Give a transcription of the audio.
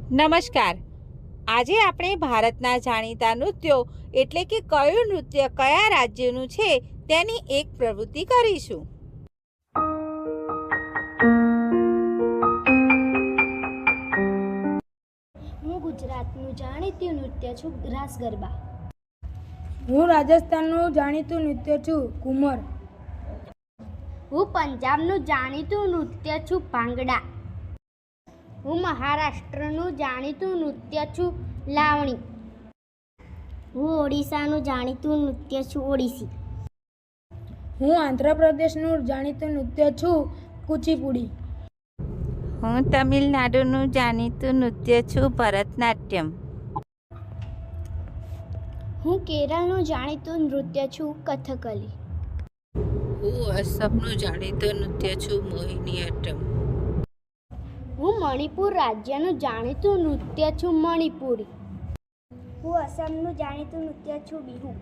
નમસ્કાર. આજે આપણે ભારતના જાણીતા નૃત્યો એટલે કે કયું નૃત્ય કયા રાજ્યનું છે તેની એક પ્રવૃત્તિ કરીશું. હું ગુજરાતનું જાણીતું નૃત્ય છું રાસ ગરબા. હું રાજસ્થાનનું જાણીતું નૃત્ય છું ઘુમર. હું પંજાબનું જાણીતું નૃત્ય છું ભાંગડા. હું મહારાષ્ટ્રનું જાણીતું નૃત્ય છું લાવણી. હું ઓડિશાનું જાણીતું નૃત્ય છું ઓડિસી. હું આંધ્રપ્રદેશનું જાણીતું નૃત્ય છું કુચીપુડી. હું તમિલનાડુનું જાણીતું નૃત્ય છું ભરતનાટ્યમ. હું કેરળનું જાણીતું નૃત્ય છું કથકલી. હું અસમનું જાણીતું નૃત્ય છું મોહિનીઅટ્ટમ. હું મણિપુર રાજ્યનું જાણીતું નૃત્ય છું મણિપુરી. હું અસમનું જાણીતું નૃત્ય છું બિહુ.